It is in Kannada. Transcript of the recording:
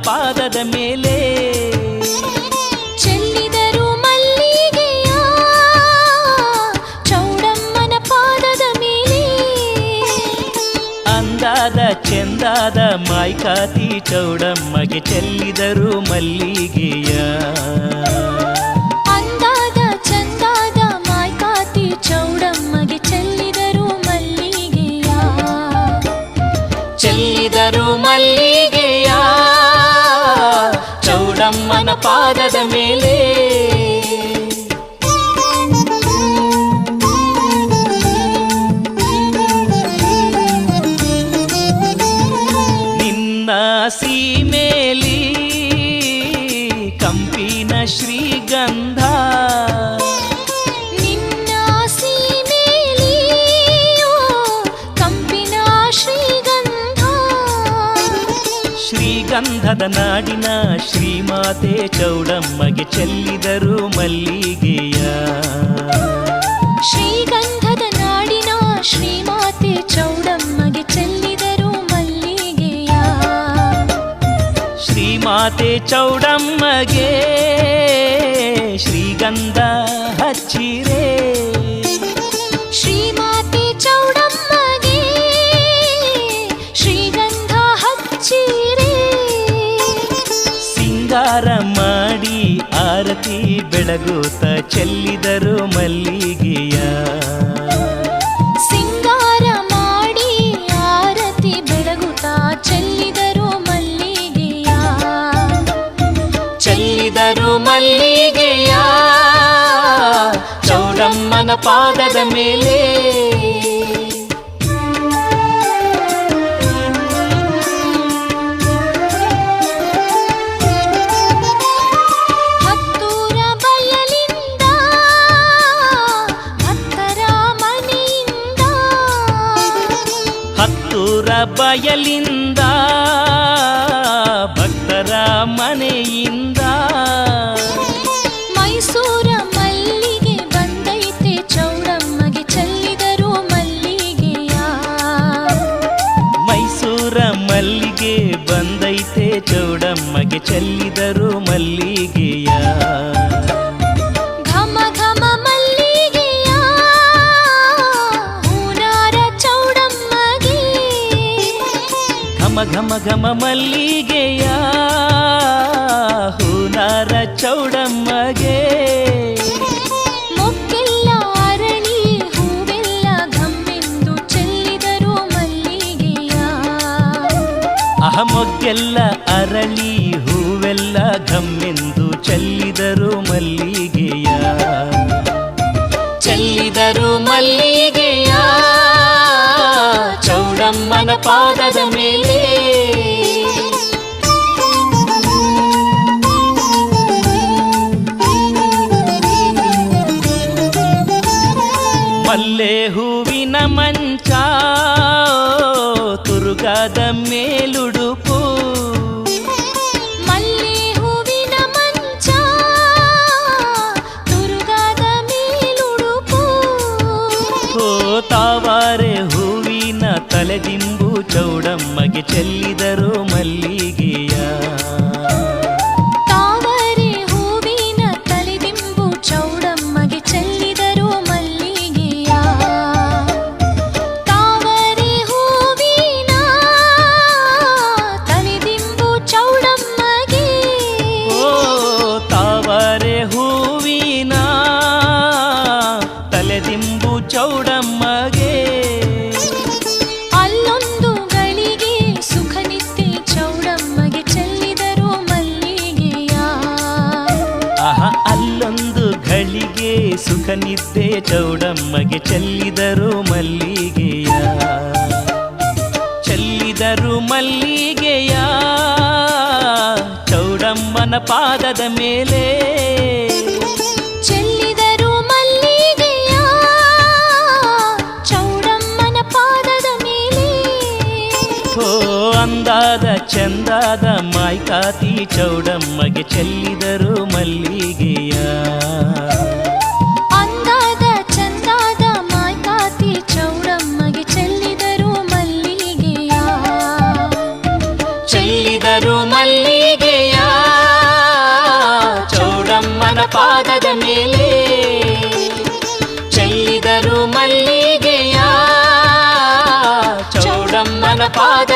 ಪಾದದ ಮೇಲೆ ಚೆಲ್ಲಿದರು ಮಲ್ಲಿಗೆಯ ಚೌಡಮ್ಮನ ಪಾದದ ಮೇಲೆ ಅಂದಾದ ಚೆಂದಾದ ಮಾಯ್ಕಾತಿ ಚೌಡಮ್ಮಗೆ ಚೆಲ್ಲಿದರು ಮಲ್ಲಿಗೆಯ ಅಂದಾದ ಚಂದಾದ ಮಾಯ್ಕಾತಿ ಚೌಡಮ್ಮಗೆ ಚೆಲ್ಲಿದರು ಮಲ್ಲಿಗೆಯ ಚೆಲ್ಲಿದರು ಮಲ್ಲಿಗೆಯ ಚೌಡಮ್ಮನ ಪಾದದ ಮೇಲೆ ನಿನ್ನ ಸೀಮೆಲಿ ಕಂಪಿನ ಶ್ರೀಗಂಧ ನಿನ್ನ ಸೀಮೆಲಿ ಕಂಪಿನ ಶ್ರೀಗಂಧ ಶ್ರೀಗಂಧದ ನಾಡಿನ ಶ್ರೀಮಾತೆ ಚೌಡಮ್ಮಗೆ ಚೆಲ್ಲಿದರು ಮಲ್ಲಿಗೆಯ ಶ್ರೀಗಂಧದ ನಾಡಿನ ಶ್ರೀಮಾತೆ ಚೌಡಮ್ಮಗೆ ಚೆಲ್ಲಿದರು ಮಲ್ಲಿಗೆಯ ಶ್ರೀಮಾತೆ ಚೌಡಮ್ಮಗೆ ಶ್ರೀಗಂಧ ಹಚ್ಚಿರೆ ಶ್ರೀಮಾತೆ ಚೌಡಮ್ಮಗೆ ಶ್ರೀಗಂಧ ಹಚ್ಚಿರೆ ಸಿಂಗಾರ ಮಾಡಿ ಆರತಿ ಬೆಳಗುತ್ತ ಚೆಲ್ಲಿದರು ಮಲ್ಲಿಗೆಯ ಸಿಂಗಾರ ಮಾಡಿ ಆರತಿ ಬೆಳಗುತ್ತಾ ಚೆಲ್ಲಿದರು ಮಲ್ಲಿಗೆಯ ಚೆಲ್ಲಿದರು ಮಲ್ಲಿಗೆಯ ಚೌಡಮ್ಮನ ಪಾದದ ಮೇಲೆ ಹತ್ತೂರ ಬಯಲಿಂದ ಭಕ್ತರ ಮನೆಯಿಂದ ಹತ್ತೂರ ಬಯಲಿಂದ ಭಕ್ತರ ಮನೆಯಿಂದ ಮೈಸೂರ ಮಲ್ಲಿಗೆ ಬಂದೈತೆ ಚೌಡಮ್ಮಗೆ ಚೆಲ್ಲಿದರು ಮಲ್ಲಿಗೆಯ ಮೈಸೂರ ಮಲ್ಲಿಗೆ ಬಂದೈತೆ ಚೌಡಮ್ಮಗೆ ಚೆಲ್ಲಿದರು ಮಲ್ಲಿಗೆಯ ಘಮ ಘಮ ಮಲ್ಲಿಗೆಯ ಹೂನಾರ ಚೌಡಮ್ಮಗೆ ಘಮ ಘಮ ಘಮ ಮಲ್ಲಿಗೆಯ ಹೂನಾರ ಚೌಡಮ್ಮಗೆ ಮೊಗ್ಗೆಲ್ಲ ಅರಳಿ ಹೂವೆಲ್ಲ ಘಮ್ಮೆಂದು ಚೆಲ್ಲಿದರು ಮಲ್ಲಿಗೆಯ ಮೊಗ್ಗೆಲ್ಲ ಅರಳಿ ಹೂವೆಲ್ಲ ಘಮ್ಮೆಂದು ಚೆಲ್ಲಿದರು ಮಲ್ಲಿಗೆಯ ಚೆಲ್ಲಿದರು ಮಲ್ಲಿಗೆಯ ಚೌಡಮ್ಮನ ಪಾದದ ಮೇಲೆ ಮಲ್ಲೆ ಹೂವಿನ ಮಂಚ ತುರುಗಾದ ಮೇಲುಡುಪು ಮಲ್ಲೆ ಹೂವಿನ ಮಂಚ ತುರುಗಾದ ಮೇಲುಡುಪು ಹೋ ತಾವಾರೆ ಹೂವಿನ ತಲೆದಿಂಬು ಚೌಡಮ್ಮಗೆ ಚೆಲ್ಲಿದರು ಮಲ್ಲಿಗೆಯ ತಾವರೆ ಹೂವಿನ ತಲೆದಿಂಬು ಚೌಡಮ್ಮಗೆ ಚೆಲ್ಲಿದರು ಮಲ್ಲಿಗೆಯ ತಾವರೆ ಹೂವಿನ ತಲೆದಿಂಬು ಚೌಡಮ್ಮಗೆ ಓ ತಾವರೆ ಹೂವಿನ ತಲೆದಿಂಬು ಚೌಡಮ್ಮಗೆ ಅಲ್ಲೊಂದು ಗಳಿಗೆ ಸುಖ ನಿತ್ಯ ಚೌಡಮ್ಮಗೆ ಚೆಲ್ಲಿದರು ಮಲ್ಲಿಗೆಯ ಆಹ ಅಲ್ಲೊಂದು ಘಳಿಗೆ ಸುಖ ನಿದ್ದೆ ಚೌಡಮ್ಮಗೆ ಚೆಲ್ಲಿದರು ಮಲ್ಲಿಗೆಯ ಚೆಲ್ಲಿದರು ಮಲ್ಲಿಗೆಯ ಚೌಡಮ್ಮನ ಪಾದದ ಮೇಲೆ ಚೆಲ್ಲಿದರು ಮಲ್ಲಿಗೆಯ ಚೌಡಮ್ಮನ ಪಾದದ ಮೇಲೆ ಓ ಅಂದಾದ ಚಂದಾದ ಮಾಯ್ಕಾತಿ ಚೌಡಮ್ಮಗೆ ಚೆಲ್ಲಿದರು ಮಲ್ಲಿಗೆಯ ಅಂದಾದ ಚಂದಾದ ಮಾಯ್ಕಾತಿ ಚೌಡಮ್ಮಗೆ ಚೆಲ್ಲಿದರು ಮಲ್ಲಿಗೆಯ ಚೆಲ್ಲಿದರು ಮಲ್ಲಿಗೆಯ ಚೆಲ್ಲಿದರು ಮಲ್ಲಿಗೆಯ ಚೌಡಮ್ಮನ ಪಾದ